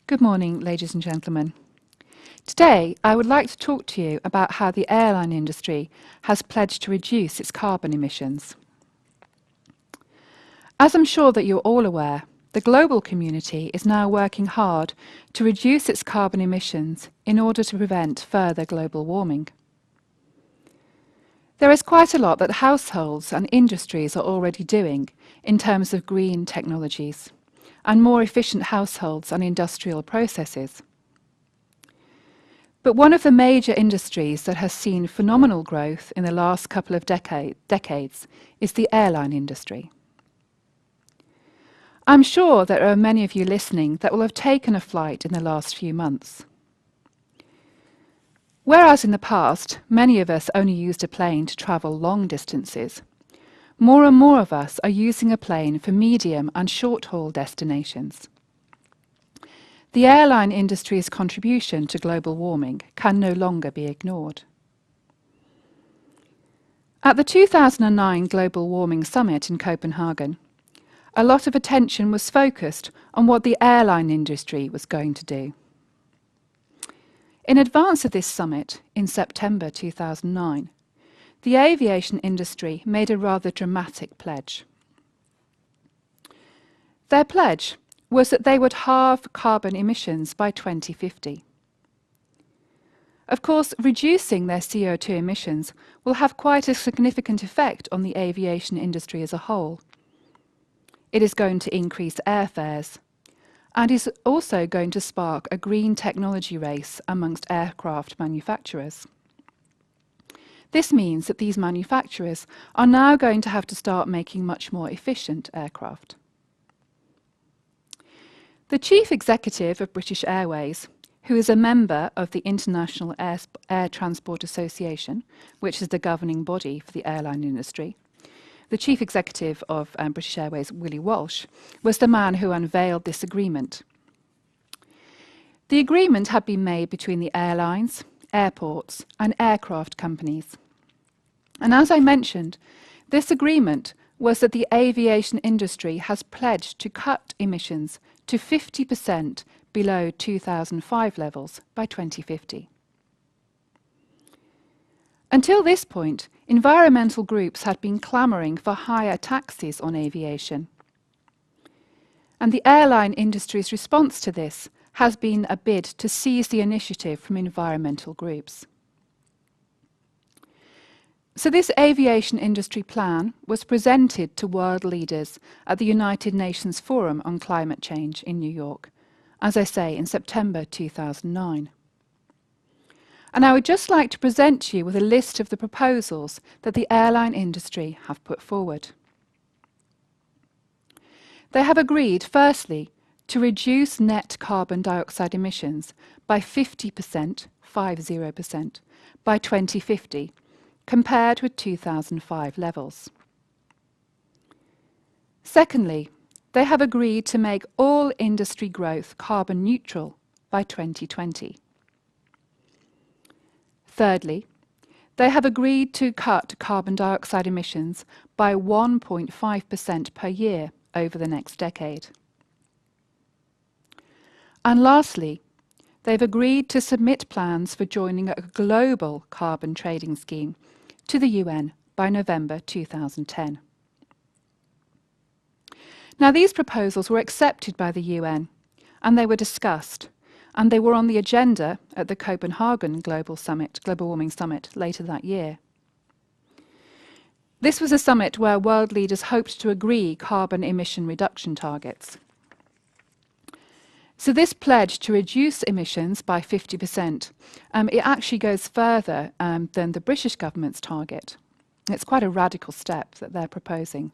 Good morning, ladies and gentlemen. Today, I would like to talk to you about how the airline industry has pledged to reduce its carbon emissions. As I'm sure that you're all aware, the global community is now working hard to reduce its carbon emissions in order to prevent further global warming. There is quite a lot that households and industries are already doing in terms of green technologies and more efficient households and industrial processes. But one of the major industries that has seen phenomenal growth in the last couple of decades is the airline industry. I'm sure there are many of you listening that will have taken a flight in the last few months. Whereas in the past, many of us only used a plane to travel long distances, more and more of us are using a plane for medium and short-haul destinations. The airline industry's contribution to global warming can no longer be ignored. At the 2009 Global Warming Summit in Copenhagen, a lot of attention was focused on what the airline industry was going to do. In advance of this summit, in September 2009, the aviation industry made a rather dramatic pledge. Their pledge was that they would halve carbon emissions by 2050. Of course, reducing their CO2 emissions will have quite a significant effect on the aviation industry as a whole. It is going to increase airfares and is also going to spark a green technology race amongst aircraft manufacturers. This means that these manufacturers are now going to have to start making much more efficient aircraft. The chief executive of British Airways, who is a member of the International Air Transport Association, which is the governing body for the airline industry, the chief executive of British Airways, Willie Walsh, was the man who unveiled this agreement. The agreement had been made between the airlines, airports, and aircraft companies. And as I mentioned, this agreement was that the aviation industry has pledged to cut emissions to 50% below 2005 levels by 2050. Until this point, environmental groups had been clamouring for higher taxes on aviation. And the airline industry's response to this has been a bid to seize the initiative from environmental groups. So this aviation industry plan was presented to world leaders at the United Nations Forum on Climate Change in New York, as I say, in September 2009. And I would just like to present to you with a list of the proposals that the airline industry have put forward. They have agreed, firstly, to reduce net carbon dioxide emissions by 50%, 50%, by 2050, compared with 2005 levels. Secondly, they have agreed to make all industry growth carbon neutral by 2020. Thirdly, they have agreed to cut carbon dioxide emissions by 1.5% per year over the next decade. And lastly, they've agreed to submit plans for joining a global carbon trading scheme to the UN by November 2010. Now, these proposals were accepted by the UN, and they were discussed, and they were on the agenda at the Copenhagen Global Warming Summit later that year. This was a summit where world leaders hoped to agree carbon emission reduction targets. So this pledge to reduce emissions by 50%, it actually goes further than the British government's target. It's quite a radical step that they're proposing.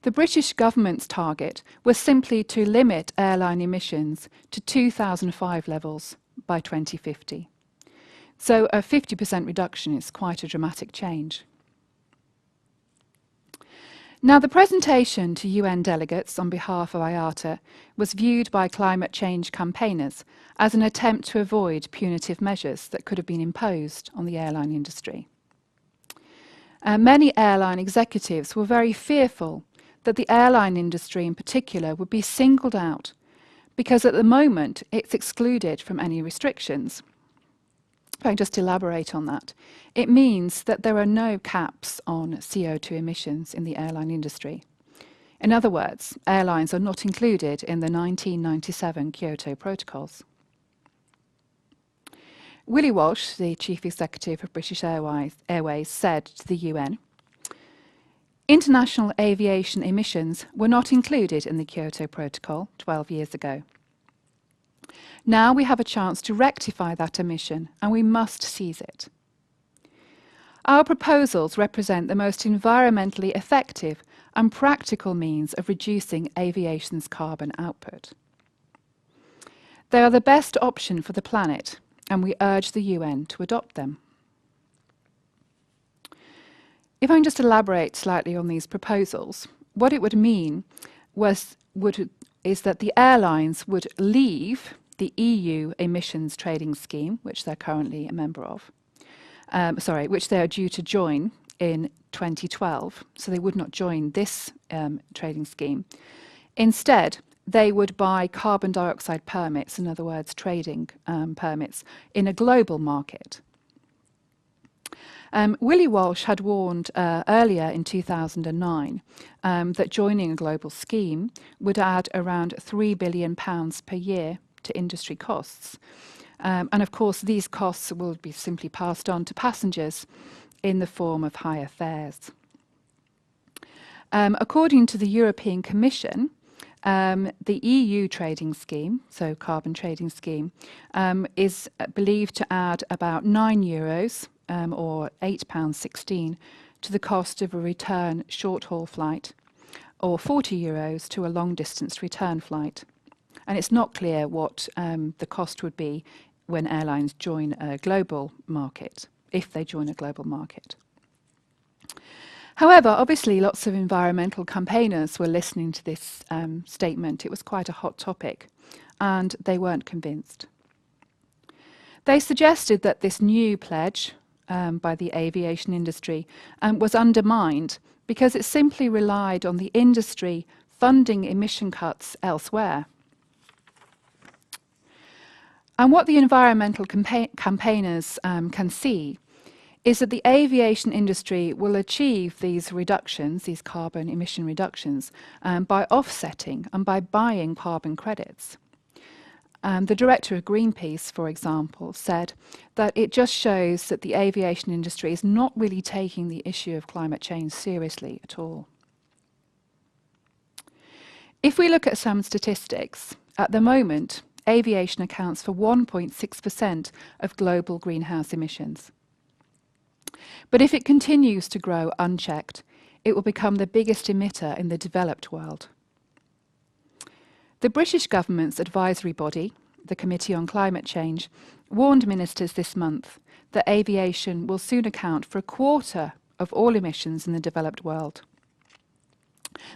The British government's target was simply to limit airline emissions to 2005 levels by 2050. So a 50% reduction is quite a dramatic change. Now, the presentation to UN delegates on behalf of IATA was viewed by climate change campaigners as an attempt to avoid punitive measures that could have been imposed on the airline industry. Many airline executives were very fearful that the airline industry in particular would be singled out because at the moment it's excluded from any restrictions. If I just elaborate on that, it means that there are no caps on CO2 emissions in the airline industry. In other words, airlines are not included in the 1997 Kyoto Protocols. Willie Walsh, the Chief Executive of British Airways, said to the UN, "International aviation emissions were not included in the Kyoto Protocol 12 years ago. Now we have a chance to rectify that omission, and we must seize it. Our proposals represent the most environmentally effective and practical means of reducing aviation's carbon output. They are the best option for the planet, and we urge the UN to adopt them." If I can just elaborate slightly on these proposals, what it would mean is that the airlines would leave the EU emissions trading scheme, which they're currently a member of, which they are due to join in 2012. So they would not join this trading scheme. Instead, they would buy carbon dioxide permits, in other words, trading permits, in a global market. Willie Walsh had warned earlier in 2009 that joining a global scheme would add around £3 billion per year to industry costs. And of course, these costs will be simply passed on to passengers in the form of higher fares. According to the European Commission, the EU trading scheme, so carbon trading scheme, is believed to add about €9 or £8.16 to the cost of a return short-haul flight, or €40 to a long-distance return flight. And it's not clear what the cost would be when airlines join a global market, if they join a global market. However, obviously lots of environmental campaigners were listening to this statement. It was quite a hot topic, and they weren't convinced. They suggested that this new pledge by the aviation industry was undermined because it simply relied on the industry funding emission cuts elsewhere. And what the environmental campaigners can see is that the aviation industry will achieve these reductions, these carbon emission reductions, by offsetting and by buying carbon credits. The director of Greenpeace, for example, said that it just shows that the aviation industry is not really taking the issue of climate change seriously at all. If we look at some statistics, at the moment, aviation accounts for 1.6% of global greenhouse emissions. But if it continues to grow unchecked, it will become the biggest emitter in the developed world. The British government's advisory body, the Committee on Climate Change, warned ministers this month that aviation will soon account for a quarter of all emissions in the developed world.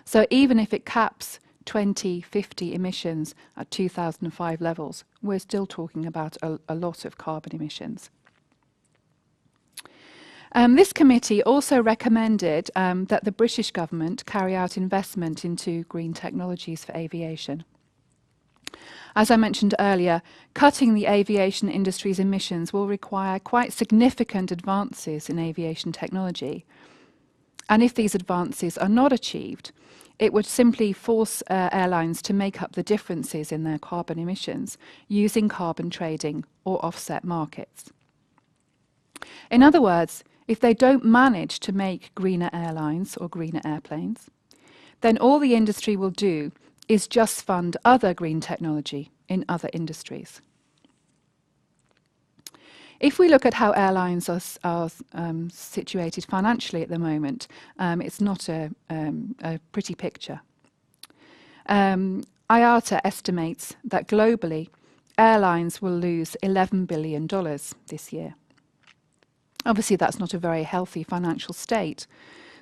So even if it caps 2050 emissions at 2005 levels, we're still talking about a lot of carbon emissions. This committee also recommended that the British government carry out investment into green technologies for aviation. As I mentioned earlier, cutting the aviation industry's emissions will require quite significant advances in aviation technology. And if these advances are not achieved, it would simply force airlines to make up the differences in their carbon emissions using carbon trading or offset markets. In other words, if they don't manage to make greener airlines or greener airplanes, then all the industry will do is just fund other green technology in other industries. If we look at how airlines are situated financially at the moment, it's not a pretty picture. IATA estimates that globally, airlines will lose $11 billion this year. Obviously, that's not a very healthy financial state.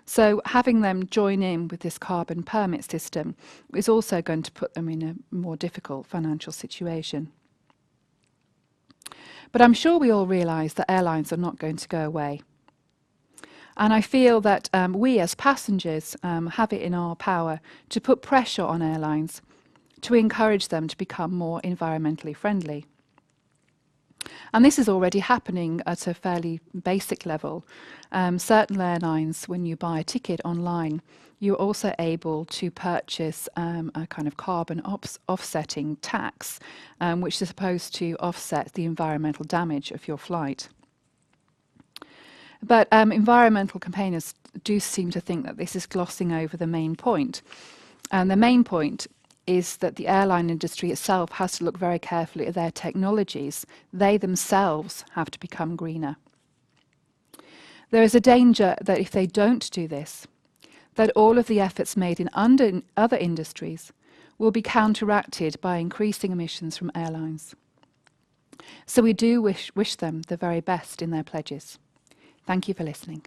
So having them join in with this carbon permit system is also going to put them in a more difficult financial situation. But I'm sure we all realise that airlines are not going to go away. And I feel that we as passengers have it in our power to put pressure on airlines to encourage them to become more environmentally friendly. And this is already happening at a fairly basic level. Certain airlines, when you buy a ticket online, you're also able to purchase a kind of carbon offsetting tax, which is supposed to offset the environmental damage of your flight. But environmental campaigners do seem to think that this is glossing over the main point. And the main point is that the airline industry itself has to look very carefully at their technologies. They themselves have to become greener. There is a danger that if they don't do this, that all of the efforts made in other industries will be counteracted by increasing emissions from airlines. So we do wish them the very best in their pledges. Thank you for listening.